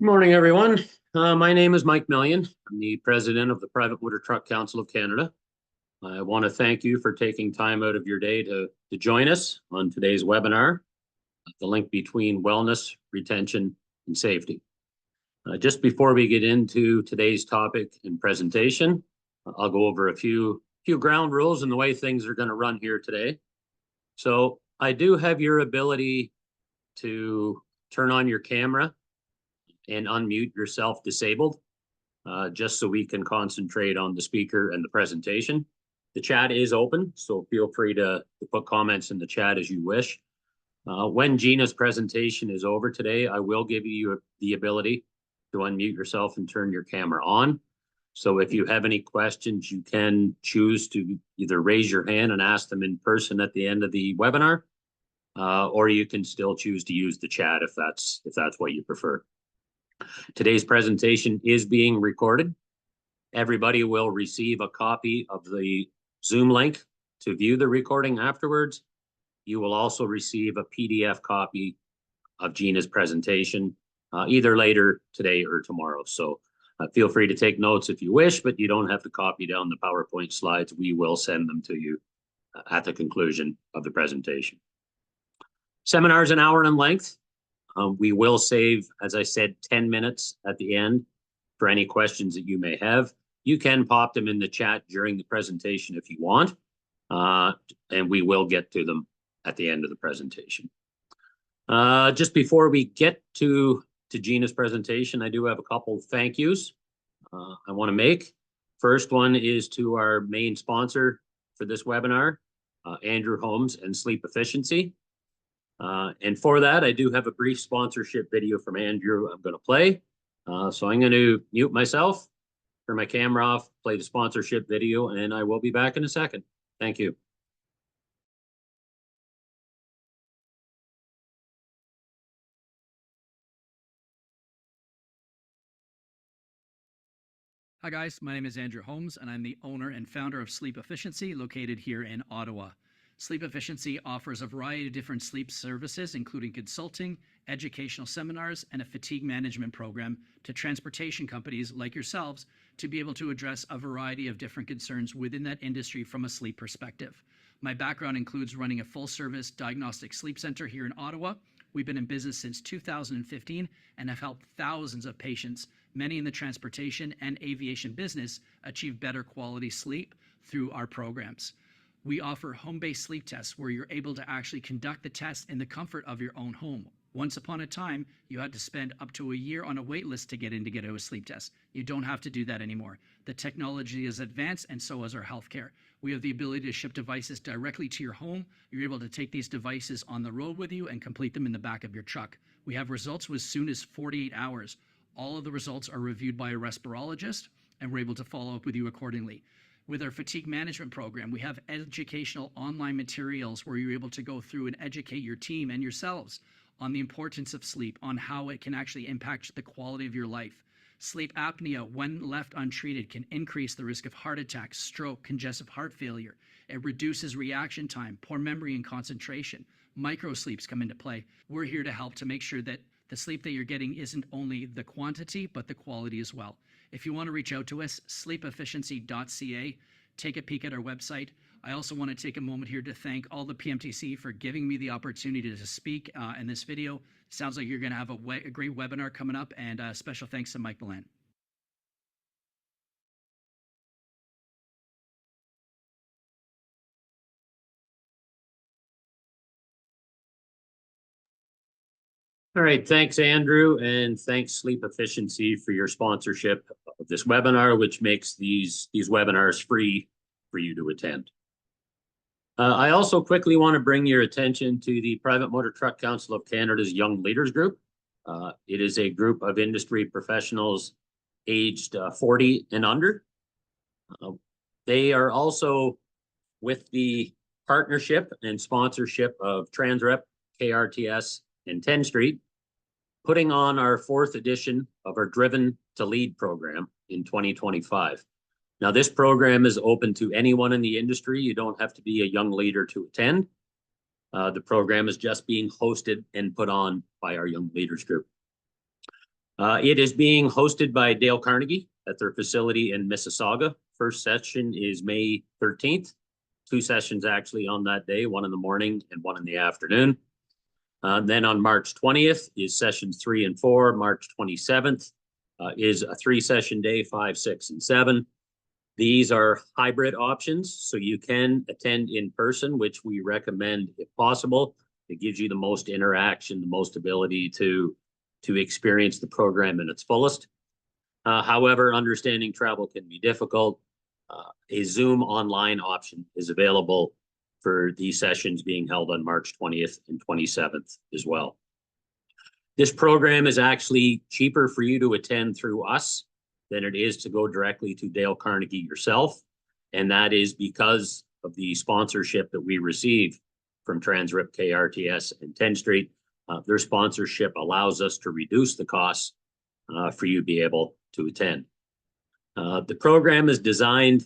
Good morning, everyone. My name is Mike Millian. I'm the president of the Private Motor Truck Council of Canada. I want to thank you for taking time out of your day to join us on today's webinar, the link between wellness, retention, and safety. Just before we get into today's topic and presentation, I'll go over a few ground rules and the way things are going to run here today. So I do have your ability to turn on your camera and unmute yourself disabled, just so we can concentrate on the speaker and the presentation. The chat is open, so feel free to put comments in the chat as you wish. When Gina's presentation is over today, I will give you the ability to unmute yourself and turn your camera on. So if you have any questions, you can choose to either raise your hand and ask them in person at the end of the webinar, or you can still choose to use the chat if that's what you prefer. Today's presentation is being recorded. Everybody will receive a copy of the Zoom link to view the recording afterwards. You will also receive a PDF copy of Gina's presentation, either later today or tomorrow. So feel free to take notes if you wish, but you don't have to copy down the PowerPoint slides. We will send them to you at the conclusion of the presentation. Seminar's an hour in length. We will save, as I said, 10 minutes at the end for any questions that you may have. You can pop them in the chat during the presentation if you want, and we will get to them at the end of the presentation. Just before we get to Gina's presentation, I do have a couple of thank yous I want to make. First one is to our main sponsor for this webinar, Andrew Holmes and Sleep Efficiency. And for that, I do have a brief sponsorship video from Andrew I'm going to play. So I'm going to mute myself, turn my camera off, play the sponsorship video, and I will be back in a second. Thank you. Hi guys, my name is Andrew Holmes and I'm the owner and founder of Sleep Efficiency located here in Ottawa. Sleep Efficiency offers a variety of different sleep services, including consulting, educational seminars, and a fatigue management program to transportation companies like yourselves to be able to address a variety of different concerns within that industry from a sleep perspective. My background includes running a full-service diagnostic sleep center here in Ottawa. We've been in business since 2015 and have helped thousands of patients, many in the transportation and aviation business, achieve better quality sleep through our programs. We offer home-based sleep tests where you're able to actually conduct the test in the comfort of your own home. Once upon a time, you had to spend up to a year on a wait list to get a sleep test. You don't have to do that anymore. The technology is advanced and so is our healthcare. We have the ability to ship devices directly to your home. You're able to take these devices on the road with you and complete them in the back of your truck. We have results as soon as 48 hours. All of the results are reviewed by a respirologist and we're able to follow up with you accordingly. With our fatigue management program, we have educational online materials where you're able to go through and educate your team and yourselves on the importance of sleep, on how it can actually impact the quality of your life. Sleep apnea, when left untreated, can increase the risk of heart attack, stroke, congestive heart failure. It reduces reaction time, poor memory and concentration. Micro sleeps come into play. We're here to help to make sure that the sleep that you're getting isn't only the quantity, but the quality as well. If you want to reach out to us, sleepefficiency.ca, take a peek at our website. I also want to take a moment here to thank all the PMTC for giving me the opportunity to speak in this video. Sounds like you're going to have a great webinar coming up, and special thanks to Mike Millian. All right, thanks, Andrew, and thanks, Sleep Efficiency, for your sponsorship of this webinar, which makes these webinars free for you to attend. I also quickly want to bring your attention to the Private Motor Truck Council of Canada's Young Leaders Group. It is a group of industry professionals aged 40 and under. They are also with the partnership and sponsorship of Transrep, KRTS, and 10 Street, putting on our 4th edition of our Driven to Lead program in 2025. Now, this program is open to anyone in the industry. You don't have to be a young leader to attend. The program is just being hosted and put on by our Young Leaders Group. It is being hosted by Dale Carnegie at their facility in Mississauga. First session is May 13th. Two sessions actually on that day, one in the morning and one in the afternoon. Then on March 20th is sessions 3 and 4. March 27th is a 3-session day, 5, 6, and 7. These are hybrid options, so you can attend in person, which we recommend if possible. It gives you the most interaction, the most ability to experience the program in its fullest. However, understanding travel can be difficult. A Zoom online option is available for these sessions being held on March 20th and 27th as well. This program is actually cheaper for you to attend through us than it is to go directly to Dale Carnegie yourself. And that is because of the sponsorship that we receive from Transrip KRTS and 10th Street. Their sponsorship allows us to reduce the costs for you to be able to attend. The program is designed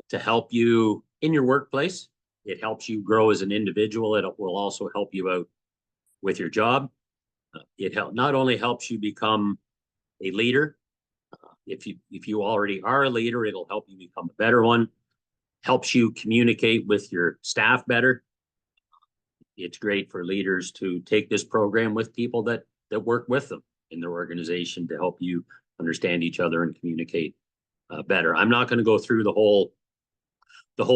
to help you in your workplace. It helps you grow as an individual. It will also help you out with your job. It not only helps you become a leader. If you already are a leader, it'll help you become a better one. Helps you communicate with your staff better. It's great for leaders to take this program with people that work with them in their organization to help you understand each other and communicate better. I'm not going to go through the whole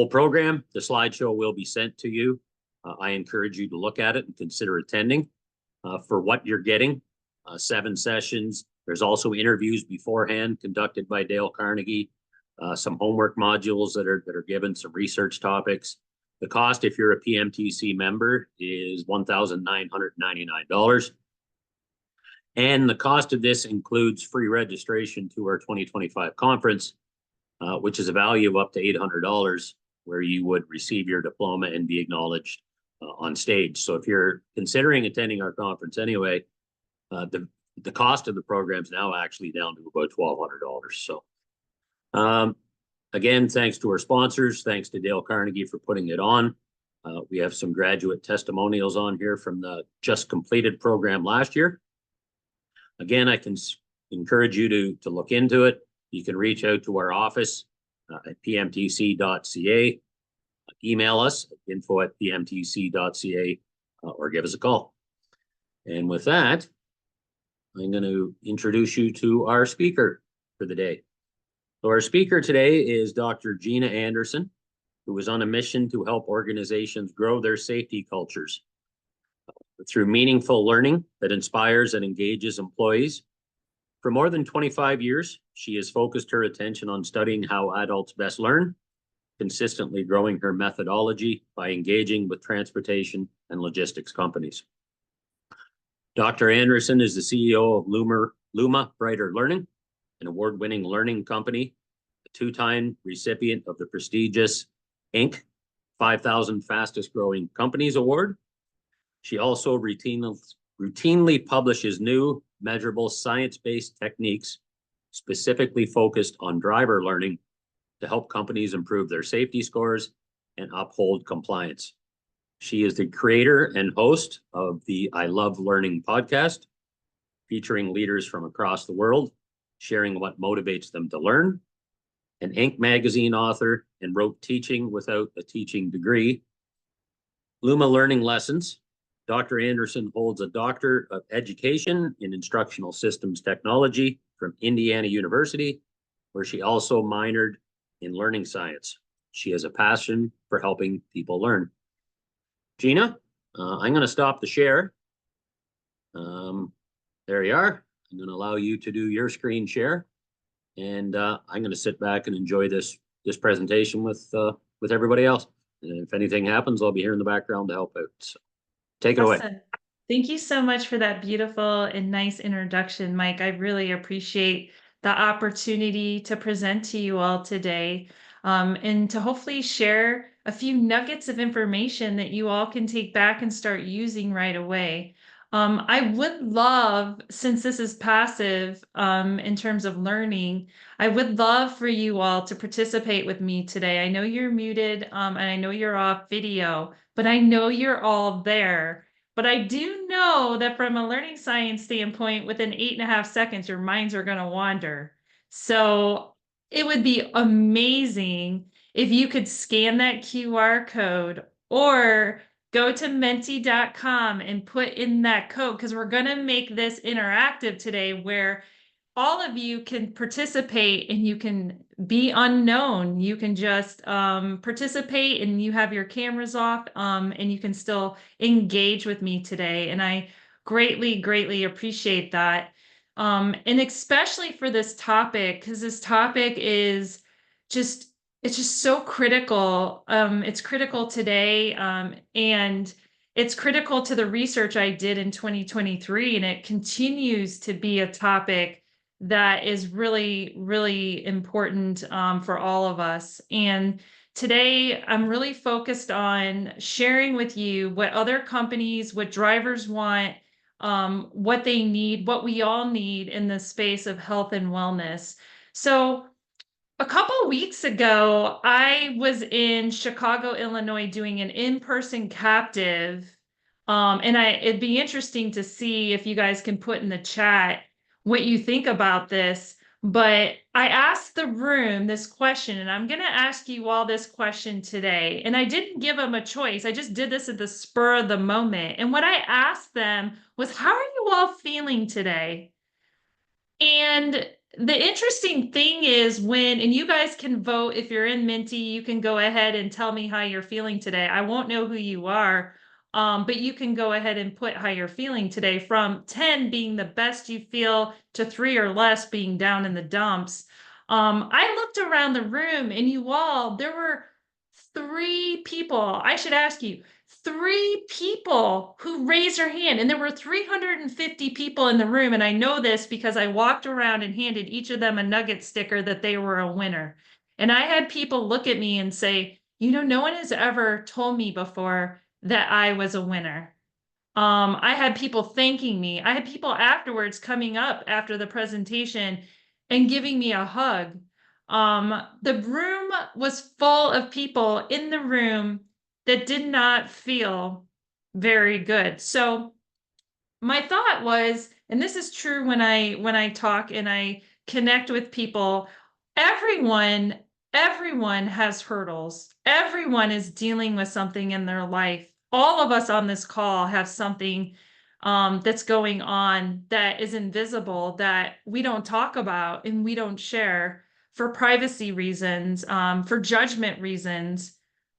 program. The slideshow will be sent to you. I encourage you to look at it and consider attending for what you're getting. 7 sessions. There's also interviews beforehand conducted by Dale Carnegie, some homework modules that are given, some research topics. The cost, if you're a PMTC member, is $1,999. And the cost of this includes free registration to our 2025 conference, which is a value of up to $800, where you would receive your diploma and be acknowledged on stage. So if you're considering attending our conference anyway, the cost of the program is now actually down to about $1,200. So again, thanks to our sponsors, thanks to Dale Carnegie for putting it on. We have some graduate testimonials on here from the just completed program last year. Again, I can encourage you to look into it. You can reach out to our office at pmtc.ca, email us at info@pmtc.ca, or give us a call. And with that, I'm going to introduce you to our speaker for the day. So our speaker today is Dr. Gina Anderson, who is on a mission to help organizations grow their safety cultures through meaningful learning that inspires and engages employees. For more than 25 years, she has focused her attention on studying how adults best learn, consistently growing her methodology by engaging with transportation and logistics companies. Dr. Anderson is the CEO of Luma Brighter Learning, an award-winning learning company, a 2-time recipient of the prestigious Inc. 5,000 Fastest Growing Companies Award. She also routinely publishes new, measurable, science-based techniques specifically focused on driver learning to help companies improve their safety scores and uphold compliance. She is the creator and host of the I Love Learning podcast, featuring leaders from across the world, sharing what motivates them to learn, an Inc. magazine author, and wrote Teaching Without a Teaching Degree. Luma Learning Lessons. Dr. Anderson holds a Doctor of Education in Instructional Systems Technology from Indiana University, where she also minored in learning science. She has a passion for helping people learn. Gina, I'm going to stop the share. There you are. I'm going to allow you to do your screen share, and I'm going to sit back and enjoy this presentation with everybody else. And if anything happens, I'll be here in the background to help out. So take it away. Thank you so much for that beautiful and nice introduction, Mike. I really appreciate the opportunity to present to you all today, and to hopefully share a few nuggets of information that you all can take back and start using right away. I would love, since this is passive in terms of learning, I would love for you all to participate with me today. I know you're muted and I know you're off video, but I know you're all there. But I do know that from a learning science standpoint, within 8.5 seconds, your minds are going to wander. So it would be amazing if you could scan that QR code or go to menti.com and put in that code, because we're going to make this interactive today where all of you can participate and you can be unknown. You can just participate and you have your cameras off and you can still engage with me today. And I greatly, greatly appreciate that. And especially for this topic, because this topic is just, it's just so critical. It's critical today. And it's critical to the research I did in 2023, and it continues to be a topic that is really, really important for all of us. And today I'm really focused on sharing with you what other companies, what drivers want, what they need, what we all need in the space of health and wellness. So a couple weeks ago, I was in Chicago, Illinois, doing an in-person captive. And it'd be interesting to see if you guys can put in the chat what you think about this. But I asked the room this question, and I'm going to ask you all this question today. And I didn't give them a choice. I just did this at the spur of the moment. And what I asked them was, how are you all feeling today? And the interesting thing is and you guys can vote if you're in Minty, you can go ahead and tell me how you're feeling today. I won't know who you are, but you can go ahead and put how you're feeling today, from 10 being the best you feel to 3 or less being down in the dumps. I looked around the room and there were 3 people. I should ask you, 3 people who raised their hand, and there were 350 people in the room. And I know this because I walked around and handed each of them a nugget sticker that they were a winner. And I had people look at me and say, no one has ever told me before that I was a winner. I had people thanking me. I had people afterwards coming up after the presentation and giving me a hug. The room was full of people in the room that did not feel very good. So my thought was, and this is true when I talk and I connect with people, everyone has hurdles. Everyone is dealing with something in their life. All of us on this call have something that's going on that is invisible, that we don't talk about and we don't share for privacy reasons, for judgment reasons,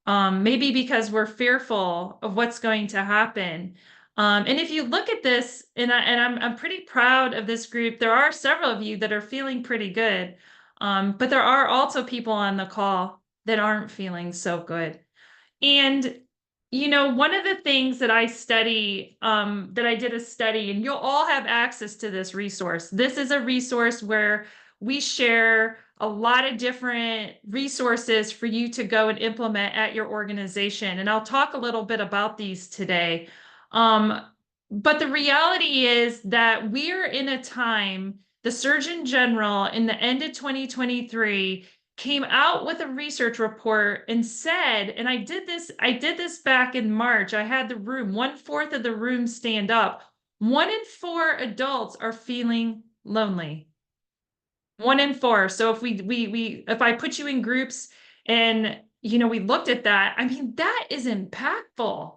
maybe because we're fearful of what's going to happen. And if you look at this, and I'm pretty proud of this group, there are several of you that are feeling pretty good, but there are also people on the call that aren't feeling so good. And one of the things that I study, that I did a study, and you'll all have access to this resource. This is a resource where we share a lot of different resources for you to go and implement at your organization. And I'll talk a little bit about these today. But the reality is that we're in a time, the Surgeon General in the end of 2023 came out with a research report and said, and I did this back in March. I had the room, 1/4 of the room stand up. 1 in 4 adults are feeling lonely. 1 in 4. So if I put you in groups and we looked at that, I mean, that is impactful.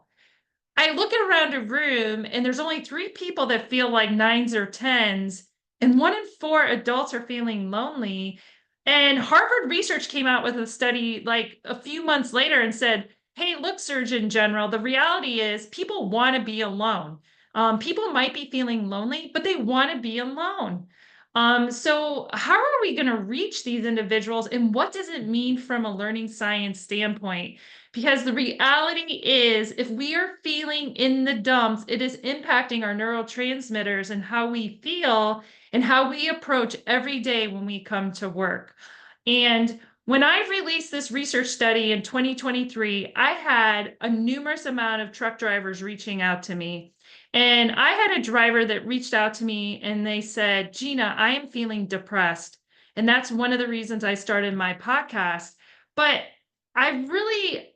I look around a room and there's only 3 people that feel like 9s or 10s, and 1 in 4 adults are feeling lonely. And Harvard research came out with a study like a few months later and said, hey, look, Surgeon General, the reality is people want to be alone. People might be feeling lonely, but they want to be alone. So how are we going to reach these individuals, and what does it mean from a learning science standpoint? Because the reality is, if we are feeling in the dumps, it is impacting our neurotransmitters and how we feel and how we approach every day when we come to work. And when I released this research study in 2023, I had a numerous amount of truck drivers reaching out to me. And I had a driver that reached out to me and they said, Gina, I am feeling depressed. And that's one of the reasons I started my podcast. But I really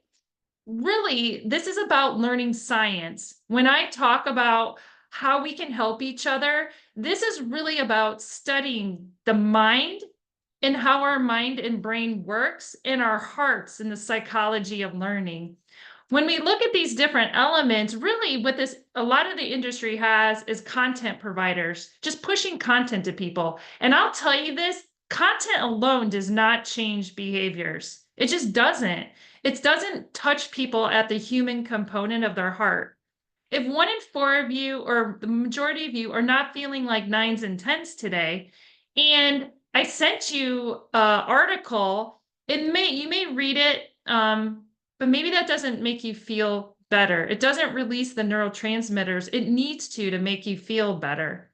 really, this is about learning science. When I talk about how we can help each other, this is really about studying the mind and how our mind and brain works, and our hearts and the psychology of learning. When we look at these different elements, really what this a lot of the industry has is content providers, just pushing content to people. And I'll tell you this, content alone does not change behaviors. It just doesn't. It doesn't touch people at the human component of their heart. If 1 in 4 of you, or the majority of you, are not feeling like nines and tens today, and I sent you an article, you may read it, but maybe that doesn't make you feel better. It doesn't release the neurotransmitters it needs to make you feel better.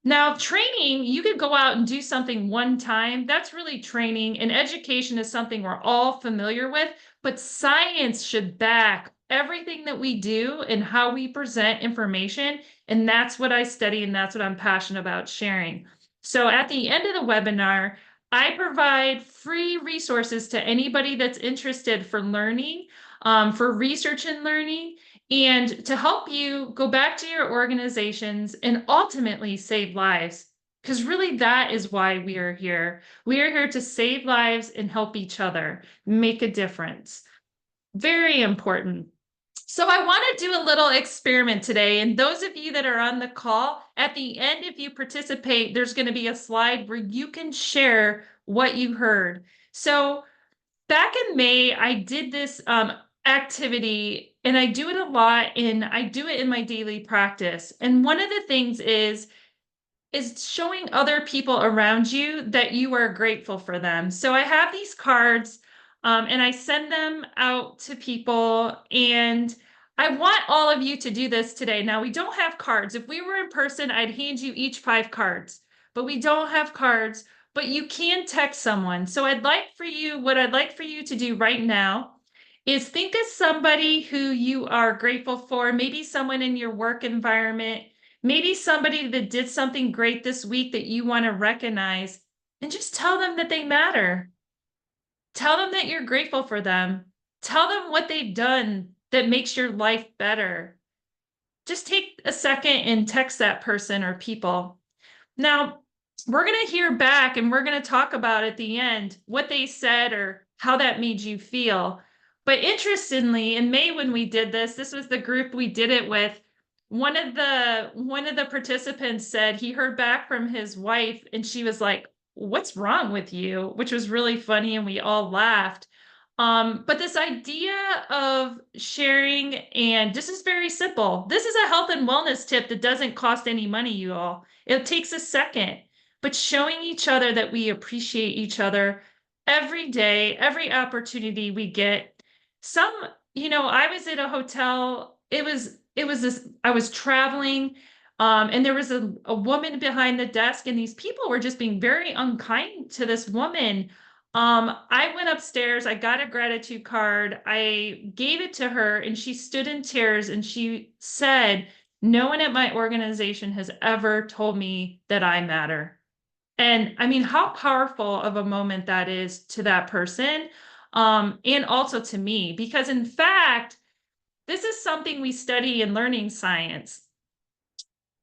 Now, training, you could go out and do something one time. That's really training, and education is something we're all familiar with, but science should back everything that we do and how we present information. And that's what I study, and that's what I'm passionate about sharing. So at the end of the webinar, I provide free resources to anybody that's interested for learning, for research and learning, and to help you go back to your organizations and ultimately save lives. Because really, that is why we are here. We are here to save lives and help each other, make a difference. Very important. So I want to do a little experiment today. And those of you that are on the call, at the end, if you participate, there's going to be a slide where you can share what you heard. So back in May, I did this activity, and I do it a lot, and I do it in my daily practice. And one of the things is showing other people around you that you are grateful for them. So I have these cards, and I send them out to people, and I want all of you to do this today. Now, we don't have cards. If we were in person, I'd hand you each 5 cards, but we don't have cards, but you can text someone. So what I'd like for you to do right now is think of somebody who you are grateful for, maybe someone in your work environment, maybe somebody that did something great this week that you want to recognize, and just tell them that they matter. Tell them that you're grateful for them. Tell them what they've done that makes your life better. Just take a second and text that person or people. Now, we're going to hear back, and we're going to talk about at the end what they said or how that made you feel. But interestingly, in May when we did this was the group we did it with. One of the participants said he heard back from his wife, and she was like, "What's wrong with you?" Which was really funny, and we all laughed. But this idea of sharing, and this is very simple. This is a health and wellness tip that doesn't cost any money, you all. It takes a second, but showing each other that we appreciate each other every day, every opportunity we get. I was at a hotel. I was traveling, and there was a woman behind the desk, and these people were just being very unkind to this woman. I went upstairs, I got a gratitude card, I gave it to her, and she stood in tears, and she said, "No one at my organization has ever told me that I matter." And I mean, how powerful of a moment that is to that person, and also to me, because in fact, this is something we study in learning science.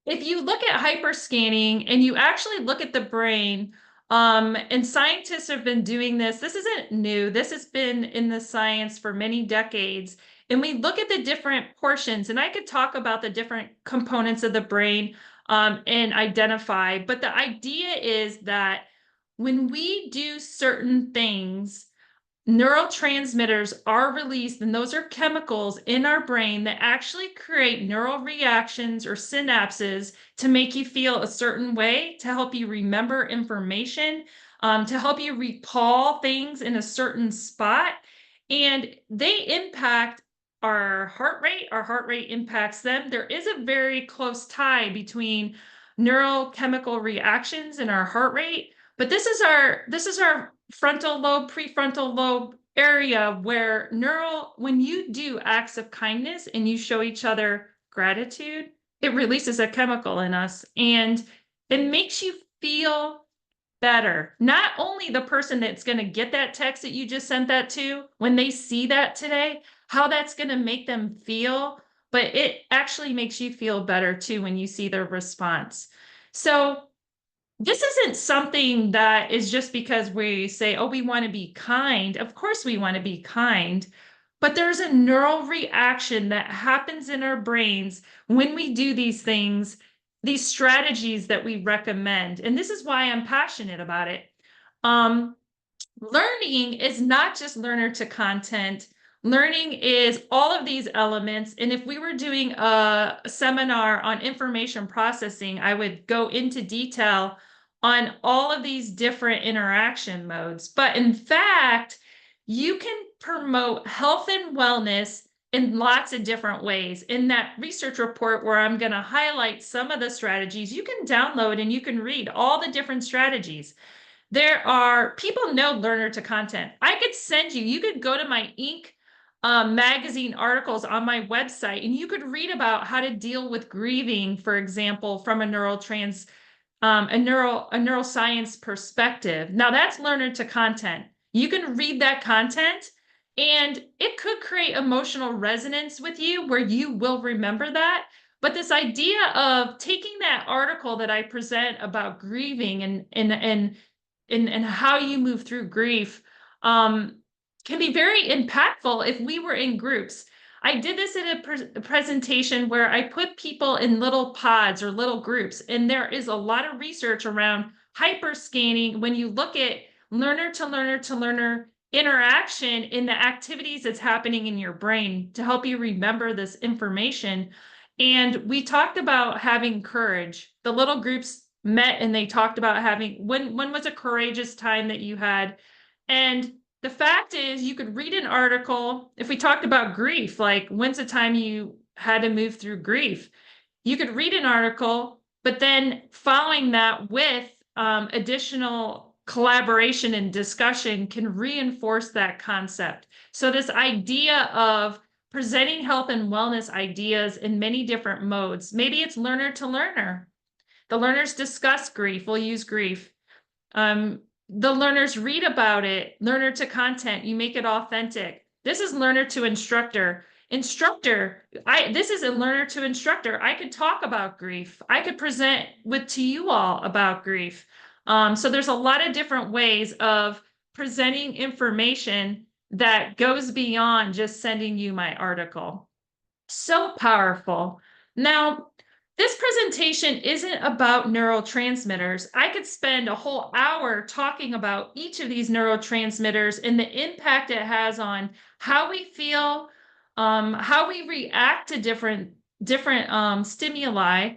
If you look at hyperscanning and you actually look at the brain, and scientists have been doing this isn't new. This has been in the science for many decades. And we look at the different portions, and I could talk about the different components of the brain, and identify. But the idea is that when we do certain things, neurotransmitters are released, and those are chemicals in our brain that actually create neural reactions or synapses to make you feel a certain way, to help you remember information, to help you recall things in a certain spot. And they impact our heart rate. Our heart rate impacts them. There is a very close tie between neurochemical reactions and our heart rate. But this is our frontal lobe, prefrontal lobe area where when you do acts of kindness and you show each other gratitude, it releases a chemical in us, and it makes you feel better. Not only the person that's going to get that text that you just sent that to, when they see that today, how that's going to make them feel, but it actually makes you feel better too when you see their response. So this isn't something that is just because we say, oh, we want to be kind. Of course, we want to be kind, but there's a neural reaction that happens in our brains when we do these things, these strategies that we recommend. And this is why I'm passionate about it. Learning is not just learner to content. Learning is all of these elements. And if we were doing a seminar on information processing, I would go into detail on all of these different interaction modes. But in fact, you can promote health and wellness in lots of different ways. In that research report where I'm going to highlight some of the strategies, you can download and you can read all the different strategies. There are people know learner to content. I could send you, you could go to my Inc. Magazine articles on my website, and you could read about how to deal with grieving, for example, from a neuroscience perspective. Now that's learner to content. You can read that content and it could create emotional resonance with you where you will remember that. But this idea of taking that article that I present about grieving and how you move through grief can be very impactful if we were in groups. I did this in a presentation where I put people in little pods or little groups, and there is a lot of research around hyperscanning when you look at learner to learner to learner interaction in the activities that's happening in your brain to help you remember this information. And we talked about having courage. The little groups met and they talked about having, when was a courageous time that you had? And the fact is, you could read an article. If we talked about grief, like when's the time you had to move through grief? You could read an article, but then following that with additional collaboration and discussion can reinforce that concept. So this idea of presenting health and wellness ideas in many different modes. Maybe it's learner to learner. The learners discuss grief. We'll use grief. The learners read about it. Learner to content. You make it authentic. This is learner to instructor. Instructor. This is a learner to instructor. I could talk about grief. I could present to you all about grief. So there's a lot of different ways of presenting information that goes beyond just sending you my article. So powerful. Now, this presentation isn't about neurotransmitters. I could spend a whole hour talking about each of these neurotransmitters and the impact it has on how we feel, how we react to different stimuli,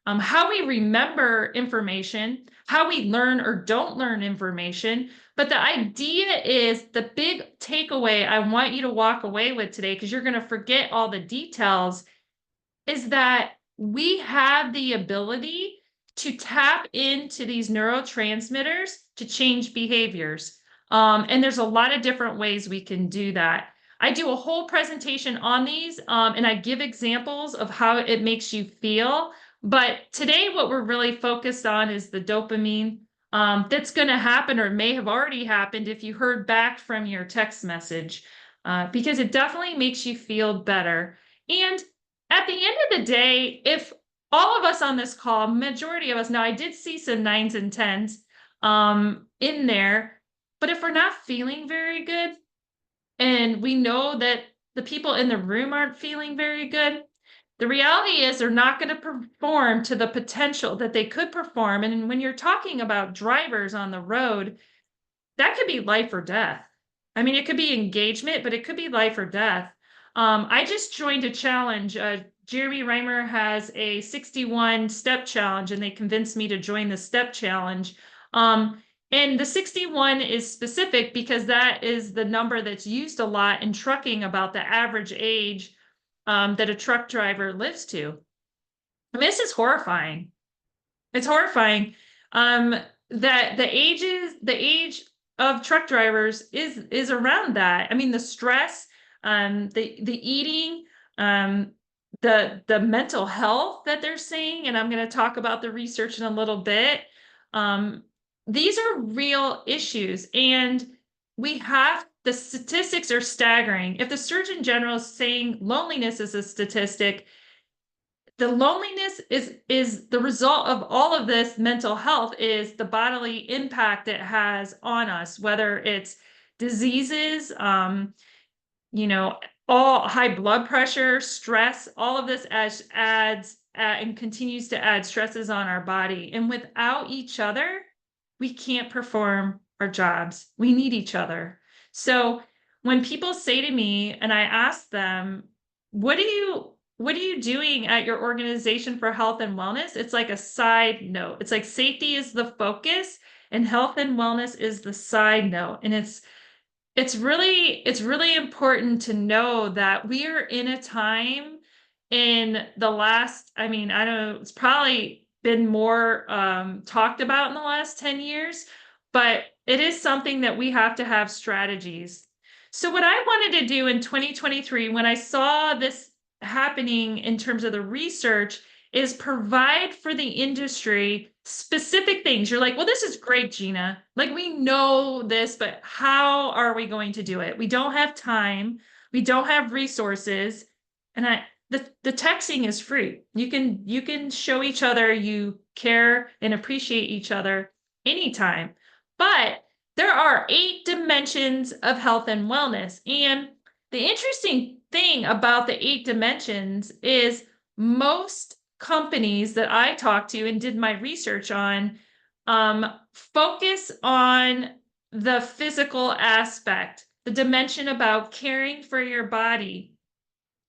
how we remember information, how we learn or don't learn information. But the idea is, the big takeaway I want you to walk away with today, because you're going to forget all the details, is that we have the ability to tap into these neurotransmitters to change behaviors. And there's a lot of different ways we can do that. I do a whole presentation on these, and I give examples of how it makes you feel. But today, what we're really focused on is the dopamine that's going to happen or may have already happened if you heard back from your text message, because it definitely makes you feel better. And at the end of the day, if all of us on this call, majority of us, now I did see some 9s and 10s in there, but if we're not feeling very good, and we know that the people in the room aren't feeling very good, the reality is they're not going to perform to the potential that they could perform. And when you're talking about drivers on the road, that could be life or death. I mean, it could be engagement, but it could be life or death. I just joined a challenge. Jeremy Reimer has a 61 step challenge, and they convinced me to join the step challenge. And the 61 is specific because that is the number that's used a lot in trucking about the average age that a truck driver lives to. I mean, this is horrifying. It's horrifying that the age of truck drivers is around that. I mean, the stress, the eating, the mental health that they're seeing, and I'm going to talk about the research in a little bit. These are real issues, and we have the statistics are staggering. If the Surgeon General is saying loneliness is a statistic, the loneliness is the result of all of this mental health, is the bodily impact it has on us, whether it's diseases, you know, all high blood pressure, stress, all of this adds and continues to add stresses on our body. And without each other, we can't perform our jobs. We need each other. So when people say to me and I ask them, what are you doing at your organization for health and wellness? It's like a side note. It's like safety is the focus and health and wellness is the side note. And it's really important to know that we are in a time in the last, I mean, I don't know, it's probably been more talked about in the last 10 years, but it is something that we have to have strategies. So what I wanted to do in 2023, when I saw this happening in terms of the research, is provide for the industry specific things. You're like, well, this is great, Gina. Like, we know this, but how are we going to do it? We don't have time. We don't have resources. And the texting is free. You can show each other you care and appreciate each other anytime. But there are 8 dimensions of health and wellness. And the interesting thing about the 8 dimensions is most companies that I talked to and did my research on focus on the physical aspect, the dimension about caring for your body.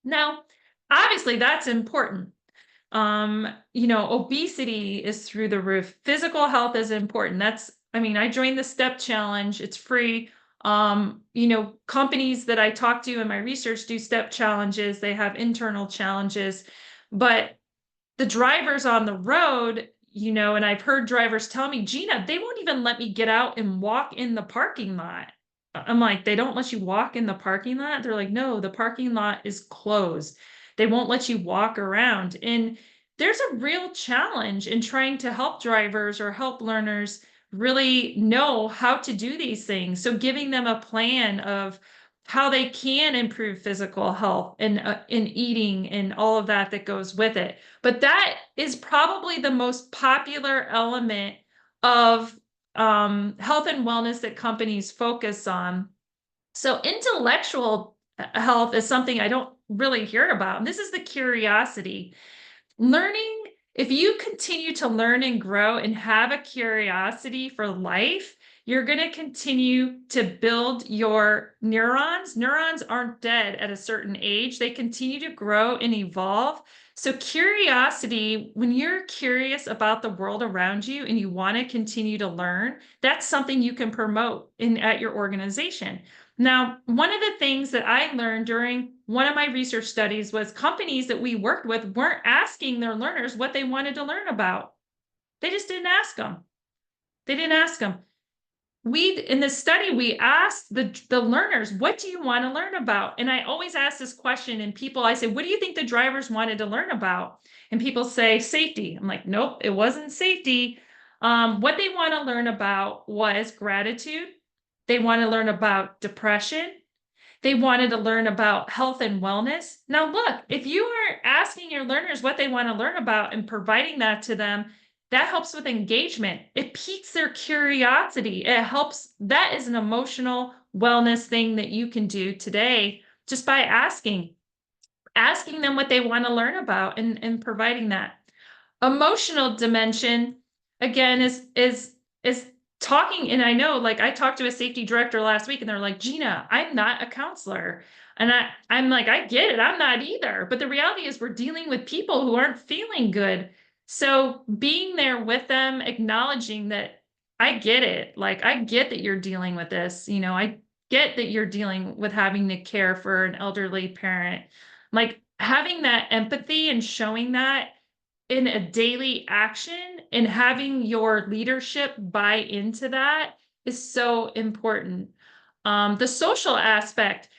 Now, obviously, that's important. You know, obesity is through the roof. Physical health is important. I mean, I joined the STEP challenge. It's free. You know, companies that I talk to in my research do STEP challenges. They have internal challenges, but the drivers on the road, you know, and I've heard drivers tell me, Gina, they won't even let me get out and walk in the parking lot. I'm like, they don't let you walk in the parking lot? They're like, no, the parking lot is closed. They won't let you walk around. And there's a real challenge in trying to help drivers or help learners really know how to do these things. So giving them a plan of how they can improve physical health and in eating and all of that goes with it. But that is probably the most popular element of health and wellness that companies focus on. So intellectual health is something I don't really hear about. And this is the curiosity. Learning, if you continue to learn and grow and have a curiosity for life, you're going to continue to build your neurons. Neurons aren't dead at a certain age. They continue to grow and evolve. So curiosity, when you're curious about the world around you and you want to continue to learn, that's something you can promote at your organization. Now, one of the things that I learned during one of my research studies was companies that we worked with weren't asking their learners what they wanted to learn about. They just didn't ask them. They didn't ask them. In the study, we asked the learners, what do you want to learn about? And I always ask this question, and I say, what do you think the drivers wanted to learn about? And people say safety. I'm like, nope, it wasn't safety. What they want to learn about was gratitude. They want to learn about depression. They wanted to learn about health and wellness. Now, look, if you are asking your learners what they want to learn about and providing that to them, that helps with engagement. It piques their curiosity. It helps. That is an emotional wellness thing that you can do today just by asking them what they want to learn about and providing that. Emotional dimension, again, is talking. And I know, like, I talked to a safety director last week and they're like, Gina, I'm not a counselor. And I'm like, I get it. I'm not either. But the reality is we're dealing with people who aren't feeling good. So being there with them, acknowledging that I get it. Like, I get that you're dealing with this. You know, I get that you're dealing with having to care for an elderly parent. Like, having that empathy and showing that in a daily action and having your leadership buy into that is so important. The social aspect,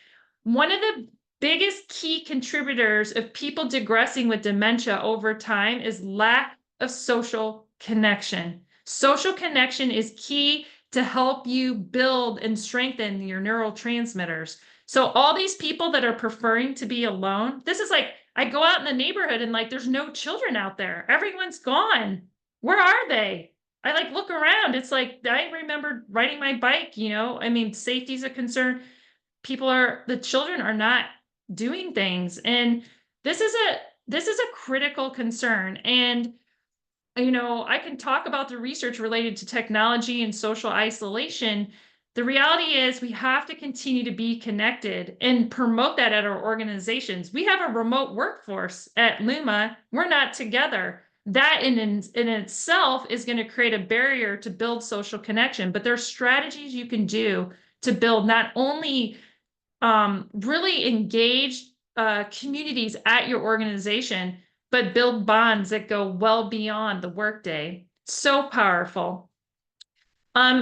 one of the biggest key contributors of people digressing with dementia over time is lack of social connection. Social connection is key to help you build and strengthen your neurotransmitters. So all these people that are preferring to be alone, this is like, I go out in the neighborhood and like, there's no children out there. Everyone's gone. Where are they? I like look around. It's like, I remember riding my bike, I mean, safety's a concern. The children are not doing things. And this is a critical concern. And I can talk about the research related to technology and social isolation. The reality is we have to continue to be connected and promote that at our organizations. We have a remote workforce at Luma. We're not together. That in itself is going to create a barrier to build social connection, but there are strategies you can do to build not only really engaged communities at your organization, but build bonds that go well beyond the workday. So powerful.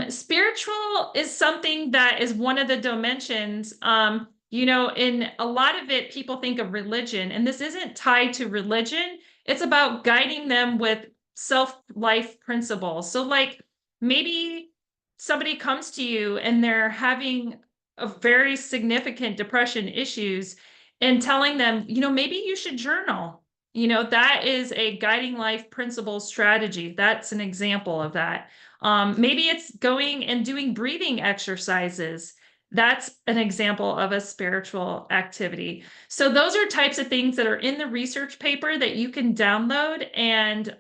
Spiritual is something that is one of the dimensions. In a lot of it, people think of religion, and this isn't tied to religion. It's about guiding them with self-life principles. So like maybe somebody comes to you and they're having a very significant depression issues and telling them, maybe you should journal. That is a guiding life principle strategy. That's an example of that. Maybe it's going and doing breathing exercises. That's an example of a spiritual activity. So those are types of things that are in the research paper that you can download and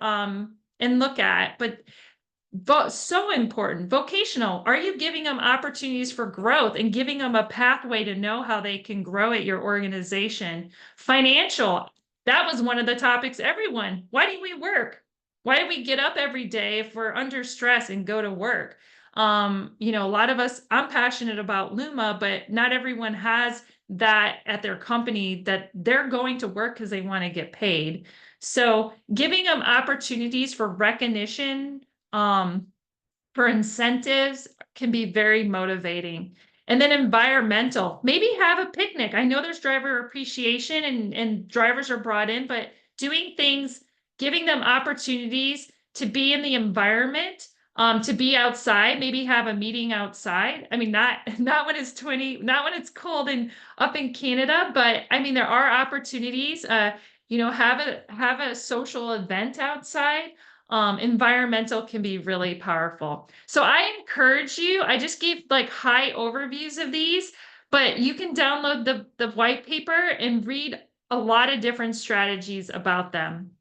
look at. But so important. Vocational. Are you giving them opportunities for growth and giving them a pathway to know how they can grow at your organization? Financial. That was one of the topics. Everyone, why do we work? Why do we get up every day if we're under stress and go to work? A lot of us, I'm passionate about Luma, but not everyone has that at their company, that they're going to work because they want to get paid. So giving them opportunities for recognition, for incentives can be very motivating. And then environmental, maybe have a picnic. I know there's driver appreciation and drivers are brought in, but doing things, giving them opportunities to be in the environment, to be outside, maybe have a meeting outside. I mean, not when it's not when it's cold and up in Canada, but I mean, there are opportunities, have a social event outside. Environmental can be really powerful. So I encourage you, I just gave like high overviews of these, but you can download the white paper and read a lot of different strategies about them.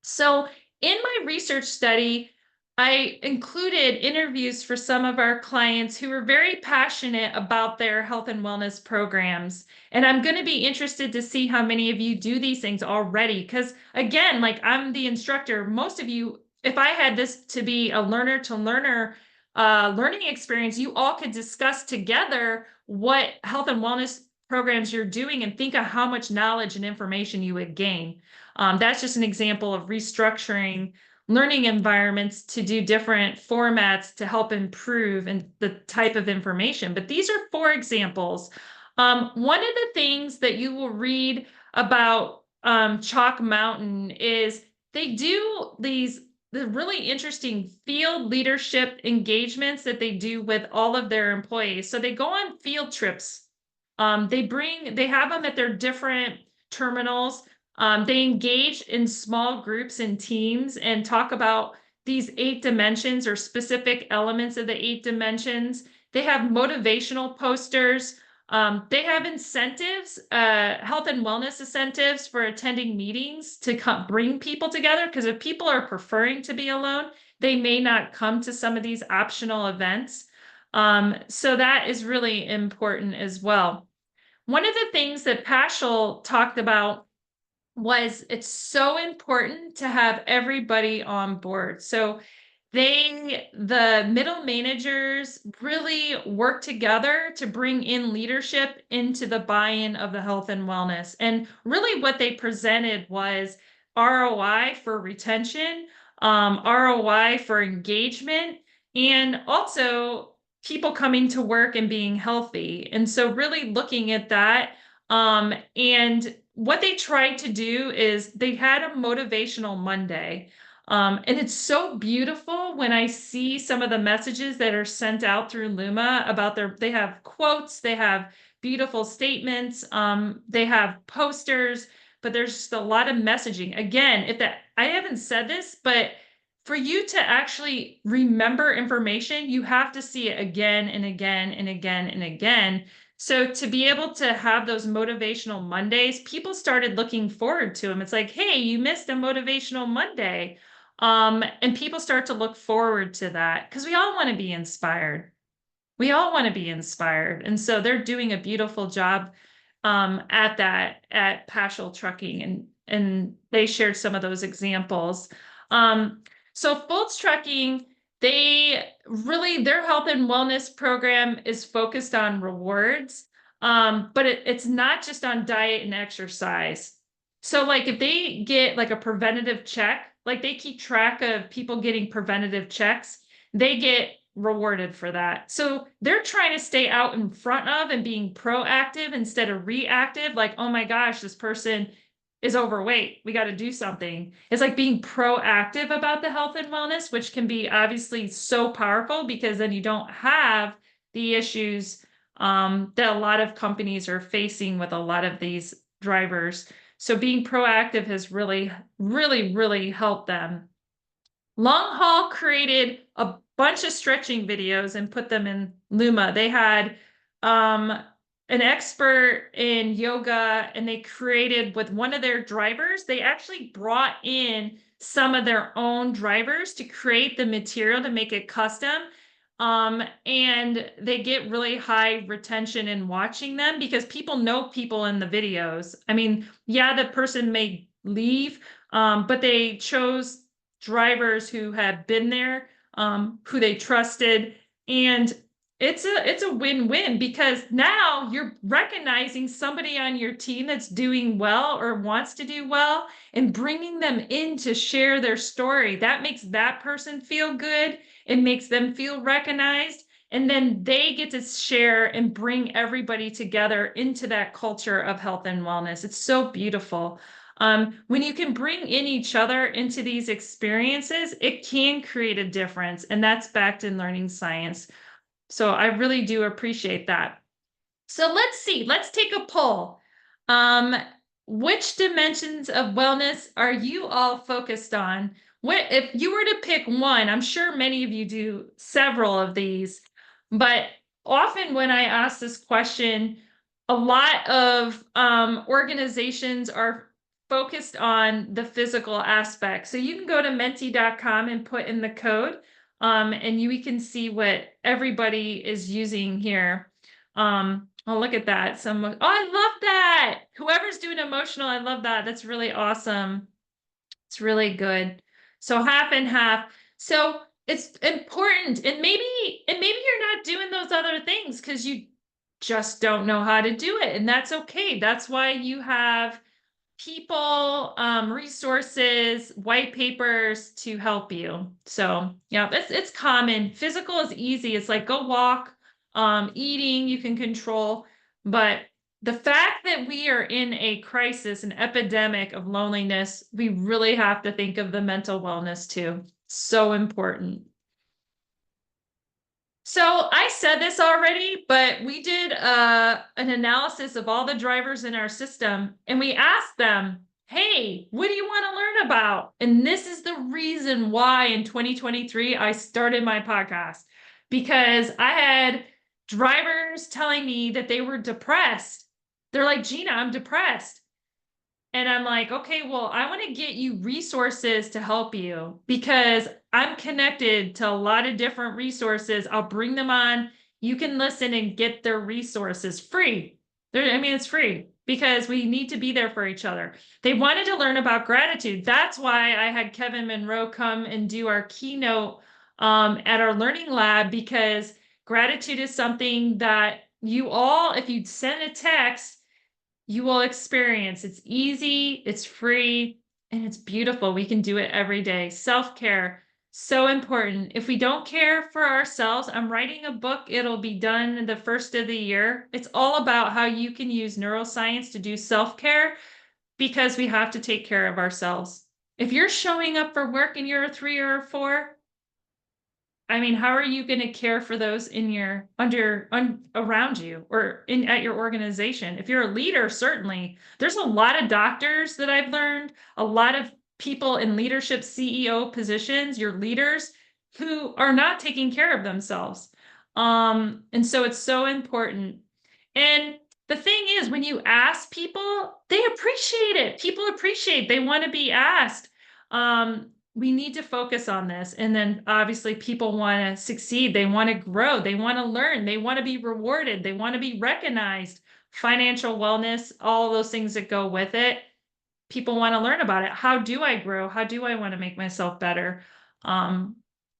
So in my research study, I included interviews for some of our clients who were very passionate about their health and wellness programs. And I'm going to be interested to see how many of you do these things already. Because again, like I'm the instructor, most of you, if I had this to be a learner to learner learning experience, you all could discuss together what health and wellness programs you're doing and think of how much knowledge and information you would gain. That's just an example of restructuring learning environments to do different formats to help improve and the type of information. But these are 4 examples. One of the things that you will read about Chalk Mountain is they do the really interesting field leadership engagements that they do with all of their employees. So they go on field trips. They have them at their different terminals. They engage in small groups and teams and talk about these 8 dimensions or specific elements of the 8 dimensions. They have motivational posters. They have incentives, health and wellness incentives for attending meetings to bring people together. Because if people are preferring to be alone, they may not come to some of these optional events. So that is really important as well. One of the things that Paschal talked about was it's so important to have everybody on board. So the middle managers really work together to bring in leadership into the buy-in of the health and wellness. And really what they presented was ROI for retention, ROI for engagement, and also people coming to work and being healthy. And so really looking at that, and what they tried to do is they had a motivational Monday. And it's so beautiful when I see some of the messages that are sent out through Luma about they have quotes, they have beautiful statements, they have posters, but there's just a lot of messaging. Again, I haven't said this, but for you to actually remember information, you have to see it again and again and again and again. So to be able to have those motivational Mondays, people started looking forward to them. It's like, hey, you missed a motivational Monday. And people start to look forward to that because we all want to be inspired. We all want to be inspired. And so they're doing a beautiful job at that at Paschal Trucking, and they shared some of those examples. So Foltz Trucking, their health and wellness program is focused on rewards, but it's not just on diet and exercise. So like if they get like a preventative check, like they keep track of people getting preventative checks, they get rewarded for that. So they're trying to stay out in front of and being proactive instead of reactive. Like, oh my gosh, this person is overweight. We got to do something. It's like being proactive about the health and wellness, which can be obviously so powerful because then you don't have the issues that a lot of companies are facing with a lot of these drivers. So being proactive has really, really, really helped them. Long Haul created a bunch of stretching videos and put them in Luma. They had an expert in yoga, and they created with one of their drivers. They actually brought in some of their own drivers to create the material to make it custom. And they get really high retention in watching them because people know people in the videos. I mean, yeah, the person may leave, but they chose drivers who had been there, who they trusted, and it's a win-win because now you're recognizing somebody on your team that's doing well or wants to do well and bringing them in to share their story. That makes that person feel good. It makes them feel recognized. And then they get to share and bring everybody together into that culture of health and wellness. It's so beautiful. When you can bring in each other into these experiences, it can create a difference. And that's backed in learning science. So I really do appreciate that. So let's see, let's take a poll. Which dimensions of wellness are you all focused on? If you were to pick one, I'm sure many of you do several of these, but often when I ask this question, a lot of organizations are focused on the physical aspect. So you can go to menti.com and put in the code, and we can see what everybody is using here. Oh, look at that. Oh, I love that. Whoever's doing emotional, I love that. That's really awesome. It's really good. So half and half. So it's important. And maybe you're not doing those other things because you just don't know how to do it. And that's okay. That's why you have people, resources, white papers to help you. So yeah, it's common. Physical is easy. It's like go walk. Eating you can control, but the fact that we are in a crisis, an epidemic of loneliness, we really have to think of the mental wellness too. So important. So I said this already, but we did an analysis of all the drivers in our system, and we asked them, hey, what do you want to learn about? And this is the reason why in 2023 I started my podcast, because I had drivers telling me that they were depressed. They're like, Gina, I'm depressed. And I'm like, okay, well, I want to get you resources to help you because I'm connected to a lot of different resources. I'll bring them on. You can listen and get their resources free. It's free because we need to be there for each other. They wanted to learn about gratitude. That's why I had Kevin Monroe come and do our keynote at our learning lab, because gratitude is something that you all, if you send a text, you will experience. It's easy, it's free, and it's beautiful. We can do it every day. Self-care, so important. If we don't care for ourselves, I'm writing a book. It'll be done the first of the year. It's all about how you can use neuroscience to do self-care because we have to take care of ourselves. If you're showing up for work and you're a 3 or a 4, I mean, how are you going to care for those in your around you or in at your organization? If you're a leader, certainly. There's a lot of doctors that I've learned, a lot of people in leadership CEO positions, your leaders who are not taking care of themselves. And so it's so important. And the thing is, when you ask people, they appreciate it. People appreciate, they want to be asked. We need to focus on this. And then obviously people want to succeed. They want to grow. They want to learn. They want to be rewarded. They want to be recognized. Financial wellness, all those things that go with it. People want to learn about it. How do I grow? How do I want to make myself better?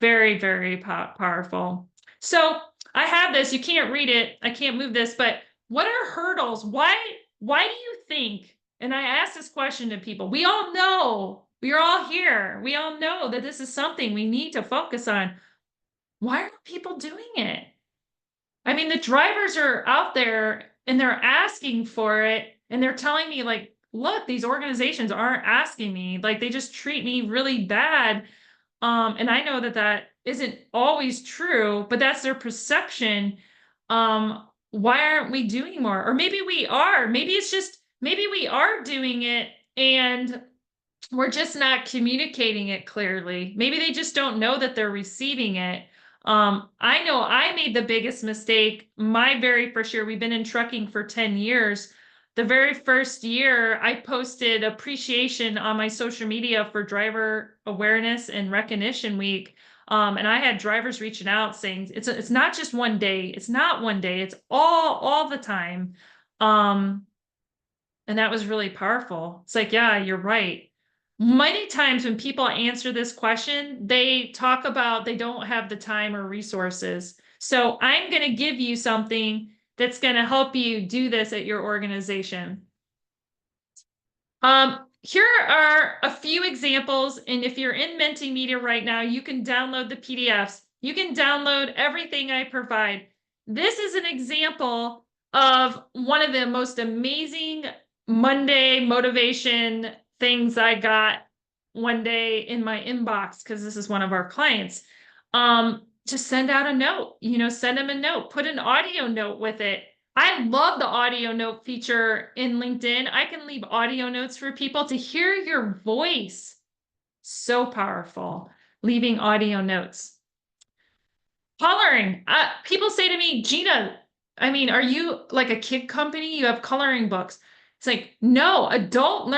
Very, very powerful. So I have this, you can't read it. I can't move this, but what are hurdles? Why do you think, and I ask this question to people, we all know, we're all here. We all know that this is something we need to focus on. Why aren't people doing it? I mean, the drivers are out there and they're asking for it and they're telling me like, look, these organizations aren't asking me, like they just treat me really bad. And I know that that isn't always true, but that's their perception. Why aren't we doing more? Or maybe we are. Maybe it's just, maybe we are doing it and we're just not communicating it clearly. Maybe they just don't know that they're receiving it. I know I made the biggest mistake my very first year. We've been in trucking for 10 years. The very first year, I posted appreciation on my social media for Driver Awareness and Recognition Week. And I had drivers reaching out saying, it's not just one day. It's not one day. It's all the time. And that was really powerful. It's like, yeah, you're right. Many times when people answer this question, they talk about they don't have the time or resources. So I'm going to give you something that's going to help you do this at your organization. Here are a few examples. And if you're in Mentimedia right now, you can download the PDFs. You can download everything I provide. This is an example of one of the most amazing Monday motivation things I got one day in my inbox, because this is one of our clients. Just send out a note, send them a note, put an audio note with it. I love the audio note feature in LinkedIn. I can leave audio notes for people to hear your voice. So powerful, leaving audio notes. Coloring. People say to me, Gina, I mean, are you like a kid company? You have coloring books. It's like, no, adult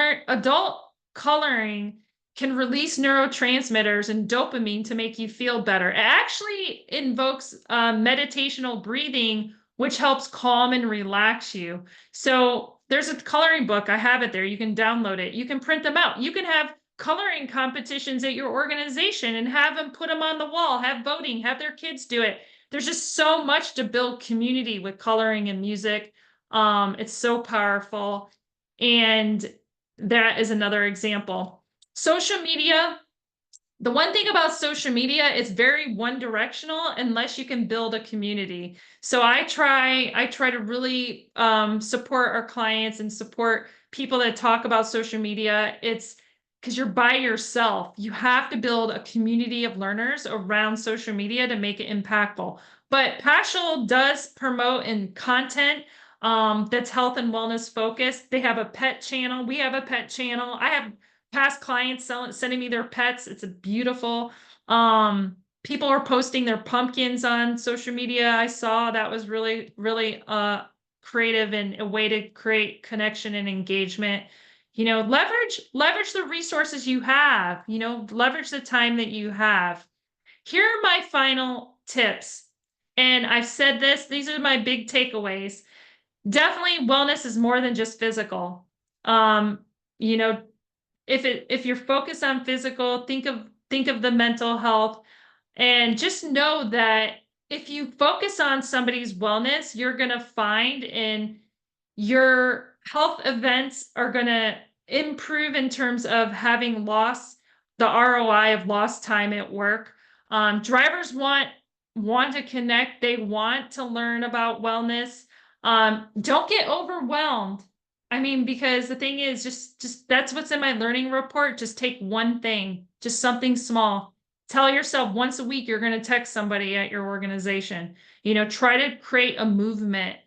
coloring can release neurotransmitters and dopamine to make you feel better. It actually invokes meditational breathing, which helps calm and relax you. So there's a coloring book. I have it there. You can download it. You can print them out. You can have coloring competitions at your organization and have them put them on the wall, have voting, have their kids do it. There's just so much to build community with coloring and music. It's so powerful. And that is another example. Social media. The one thing about social media, it's very one directional unless you can build a community. So I try to really support our clients and support people that talk about social media. It's because you're by yourself. You have to build a community of learners around social media to make it impactful. But Paschal does promote in content that's health and wellness focused. They have a pet channel. We have a pet channel. I have past clients sending me their pets. It's a beautiful. People are posting their pumpkins on social media. I saw that was really, really creative and a way to create connection and engagement. Leverage the resources you have, leverage the time that you have. Here are my final tips. And I've said this, these are my big takeaways. Definitely wellness is more than just physical. If you're focused on physical, think of the mental health, and just know that if you focus on somebody's wellness, you're going to find in your health events are going to improve in terms of having lost the ROI of lost time at work. Drivers want to connect. They want to learn about wellness. Don't get overwhelmed. I mean, because the thing is, just that's what's in my learning report. Just take one thing, just something small. Tell yourself once a week you're going to text somebody at your organization. You know, try to create a movement.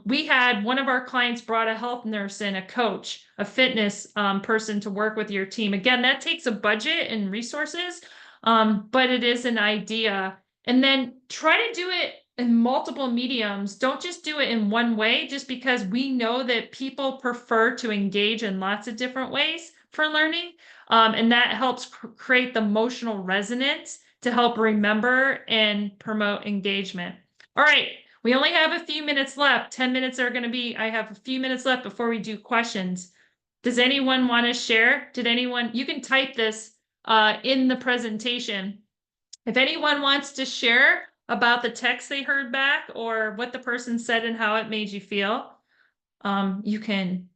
We had one of our clients brought a health nurse in, a coach, a fitness person to work with your team. Again, that takes a budget and resources, but it is an idea. And then try to do it in multiple mediums. Don't just do it in one way, just because we know that people prefer to engage in lots of different ways for learning. And that helps create the emotional resonance to help remember and promote engagement. All right, we only have a few minutes left. 10 minutes are going to be, I have a few minutes left before we do questions. Does anyone want to share? You can type this in the presentation. If anyone wants to share about the text they heard back or what the person said and how it made you feel, you can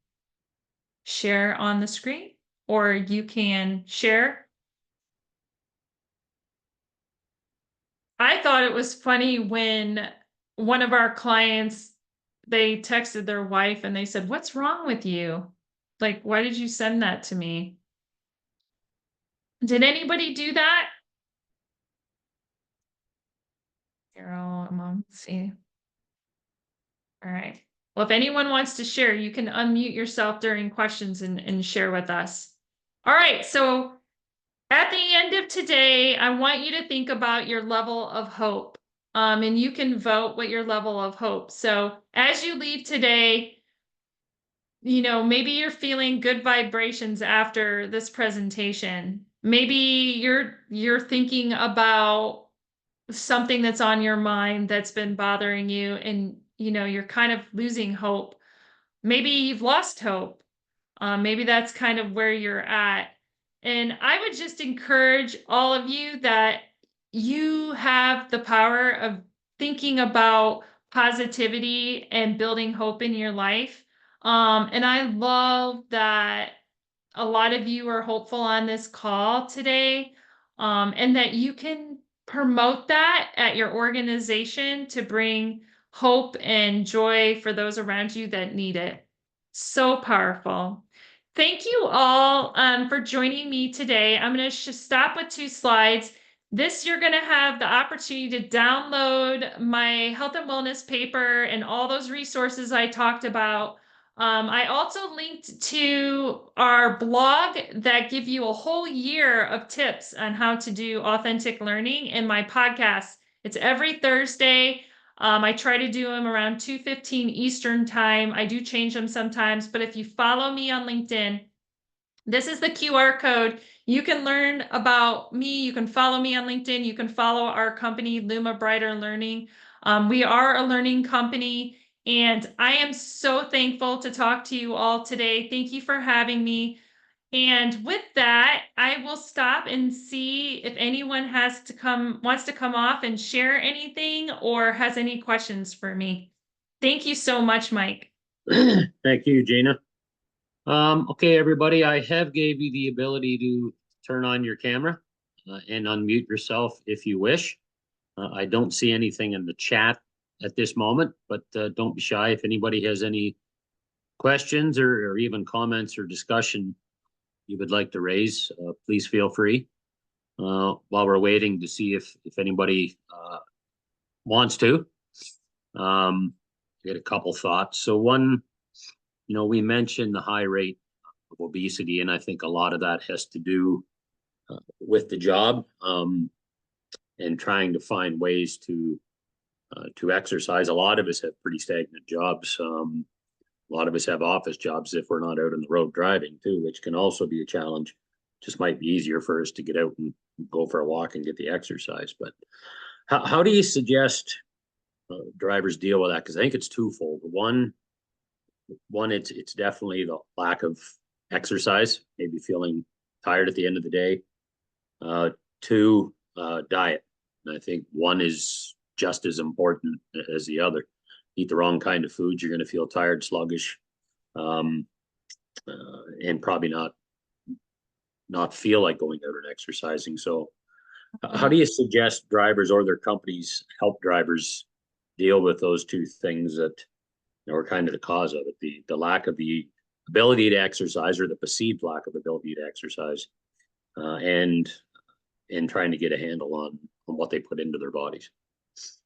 share on the screen, or you can share. I thought it was funny when one of our clients, they texted their wife and they said, "What's wrong with you? Like, why did you send that to me?" Did anybody do that? Carol, let's see. All right. Well, if anyone wants to share, you can unmute yourself during questions and share with us. All right. So at the end of today, I want you to think about your level of hope. And you can vote what your level of hope. So as you leave today, you know, maybe you're feeling good vibrations after this presentation. Maybe you're thinking about something that's on your mind that's been bothering you, and you know you're kind of losing hope. Maybe you've lost hope. Maybe that's kind of where you're at. And I would just encourage all of you that you have the power of thinking about positivity and building hope in your life. And I love that a lot of you are hopeful on this call today, and that you can promote that at your organization to bring hope and joy for those around you that need it. So powerful. Thank you all for joining me today. I'm going to stop with 2 slides. This, you're going to have the opportunity to download my health and wellness paper and all those resources I talked about. I also linked to our blog that give you a whole year of tips on how to do authentic learning, and my podcast. It's every Thursday. I try to do them around 2:15 Eastern time. I do change them sometimes, but if you follow me on LinkedIn, this is the QR code. You can learn about me. You can follow me on LinkedIn. You can follow our company, Luma Brighter Learning. We are a learning company, and I am so thankful to talk to you all today. Thank you for having me. And with that, I will stop and see if anyone wants to come off and share anything or has any questions for me. Thank you so much, Mike. Thank you, Gina. Okay, everybody, I have gave you the ability to turn on your camera and unmute yourself if you wish. I don't see anything in the chat at this moment, but don't be shy. If anybody has any questions or even comments or discussion you would like to raise, please feel free. While we're waiting to see if anybody wants to. Get a couple thoughts. So one, you know, we mentioned the high rate of obesity, and I think a lot of that has to do with the job and trying to find ways to exercise. A lot of us have pretty stagnant jobs. A lot of us have office jobs if we're not out on the road driving too, which can also be a challenge. Just might be easier for us to get out and go for a walk and get the exercise. But how do you suggest drivers deal with that? Because I think it's twofold. One, it's definitely the lack of exercise, maybe feeling tired at the end of the day. Two, diet. And I think one is just as important as the other. Eat the wrong kind of food, you're going to feel tired, sluggish, and probably not feel like going out and exercising. So how do you suggest drivers or their companies help drivers deal with those two things that or kind of the cause of it, the lack of the ability to exercise, or the perceived lack of ability to exercise, and trying to get a handle on what they put into their bodies.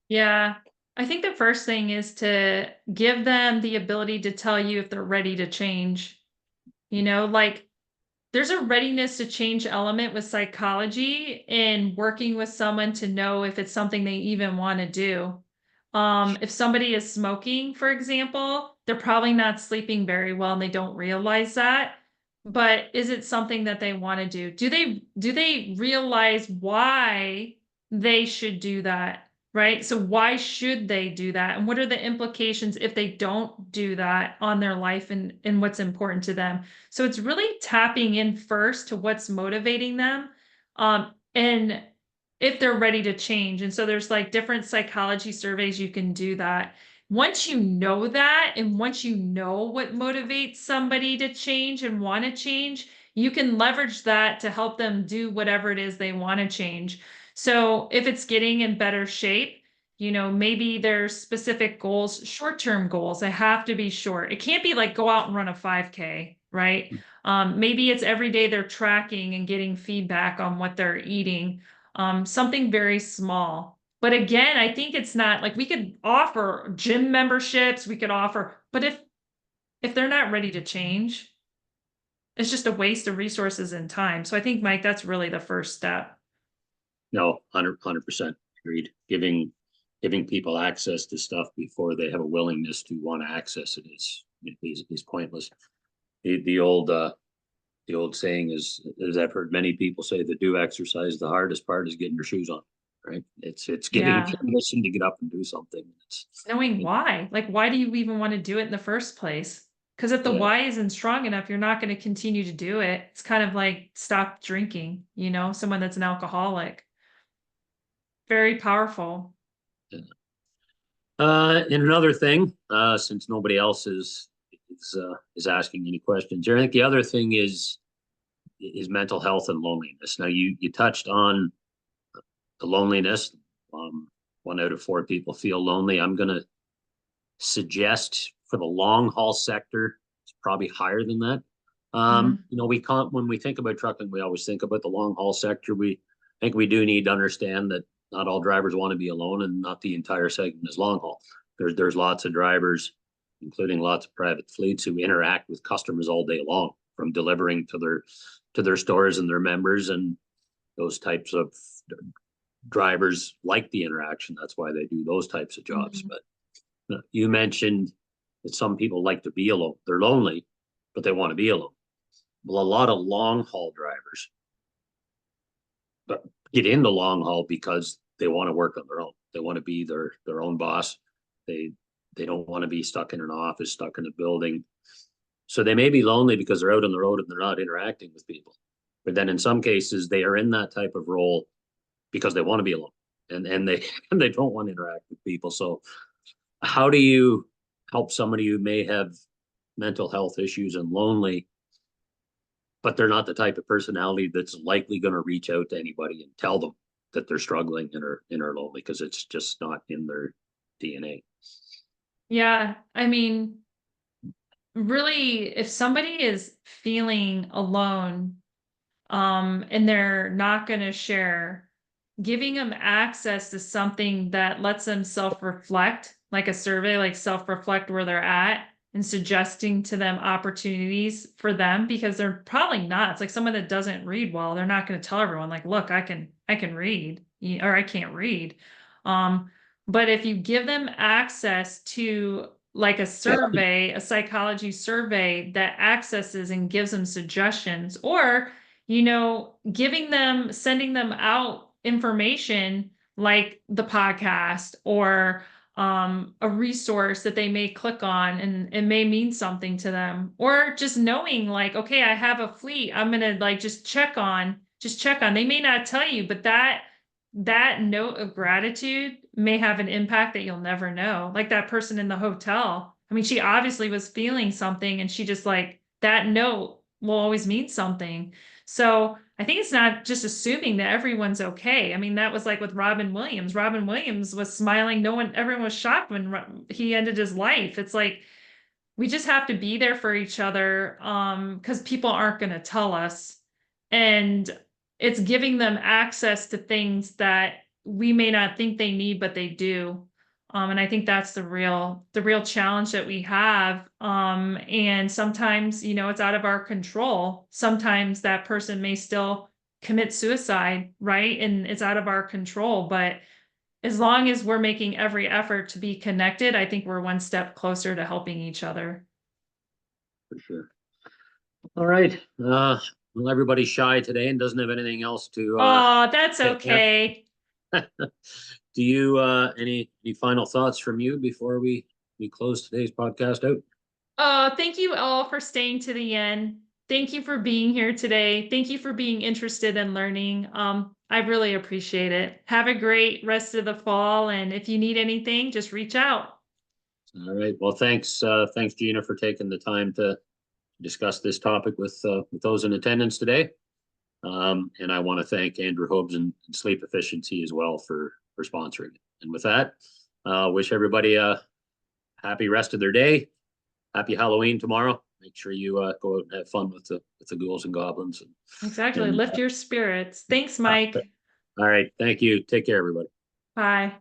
Yeah. I think the first thing is to give them the ability to tell you if they're ready to change. Like there's a readiness to change element with psychology and working with someone to know if it's something they even want to do. If somebody is smoking, for example, they're probably not sleeping very well and they don't realize that. But is it something that they want to do? Do they realize why they should do that? Right? So why should they do that? And what are the implications if they don't do that on their life and what's important to them? So it's really tapping in first to what's motivating them, and if they're ready to change. And so there's like different psychology surveys you can do that. Once you know that, and once you know what motivates somebody to change and want to change, you can leverage that to help them do whatever it is they want to change. So if it's getting in better shape, maybe there's specific goals, short-term goals. They have to be short. It can't be like go out and run a 5K, right? Maybe it's every day they're tracking and getting feedback on what they're eating. Something very small. But again, I think it's not like we could offer gym memberships, we could offer, but if they're not ready to change, it's just a waste of resources and time. So I think, Mike, that's really the first step. No, 100% agreed. Giving people access to stuff before they have a willingness to want to access it is pointless. The old saying is, as I've heard many people say that do exercise, the hardest part is getting your shoes on, right? It's getting Yeah. permission to get up and do something. Knowing why, like, why do you even want to do it in the first place? Because if the Yeah. why isn't strong enough, you're not going to continue to do it. It's kind of like stop drinking, someone that's an alcoholic. Very powerful. And another thing, since nobody else is asking any questions here, I think the other thing is mental health and loneliness. Now you touched on the loneliness. 1 out of 4 people feel lonely. I'm going to suggest for the long haul sector, it's probably higher than that. We can't, when we think about trucking, we always think about the long haul sector. I think we do need to understand that not all drivers want to be alone, and not the entire segment is long haul. There's lots of drivers, including lots of private fleets, who interact with customers all day long, from delivering to their stores and their members, and those types of drivers like the interaction. That's why they do those types of jobs. Mhm. But you mentioned that some people like to be alone. They're lonely, but they want to be alone. Well, a lot of long haul drivers get into long haul because they want to work on their own. They want to be their own boss. They don't want to be stuck in an office, stuck in a building. So they may be lonely because they're out on the road and they're not interacting with people. But then in some cases, they are in that type of role because they want to be alone, and they don't want to interact with people. So how do you help somebody who may have mental health issues and lonely, but they're not the type of personality that's likely going to reach out to anybody and tell them that they're struggling and are lonely, because it's just not in their DNA? Yeah. I mean, really, if somebody is feeling alone, and they're not going to share, giving them access to something that lets them self-reflect, like a survey, like self-reflect where they're at, and suggesting to them opportunities for them, because they're probably not. It's like someone that doesn't read well, they're not going to tell everyone like, look, I can read, or I can't read. But if you give them access to like a survey, a psychology survey that accesses and gives them suggestions, or sending them out information like the podcast, or a resource that they may click on and it may mean something to them, or just knowing like, okay, I have a fleet, I'm gonna like just check on. They may not tell you, but that note of gratitude may have an impact that you'll never know. Like that person in the hotel. I mean, she obviously was feeling something, and she just like, that note will always mean something. So I think it's not just assuming that everyone's okay. I mean, that was like with Robin Williams. Robin Williams was smiling. Everyone was shocked when he ended his life. It's like, we just have to be there for each other, because people aren't going to tell us. And it's giving them access to things that we may not think they need, but they do. And I think that's the real challenge that we have. And sometimes, it's out of our control. Sometimes that person may still commit suicide, right? And it's out of our control. But as long as we're making every effort to be connected, I think we're one step closer to helping each other. For sure. All right. Well, everybody's shy today and doesn't have anything else to Oh, that's yeah. okay. Do you any final thoughts from you before we close today's podcast out? Thank you all for staying to the end. Thank you for being here today. Thank you for being interested in learning. I really appreciate it. Have a great rest of the fall, and if you need anything, just reach out. All right. Well, thanks Gina for taking the time to discuss this topic with those in attendance today. And I want to thank Andrew Hobbs and Sleep Efficiency as well for sponsoring it. And with that, wish everybody a happy rest of their day. Happy Halloween tomorrow. Make sure you go out and have fun with the ghouls and goblins. Exactly. And Lift your spirits. Thanks, Mike. all right. Thank you. Take care, everybody. Bye.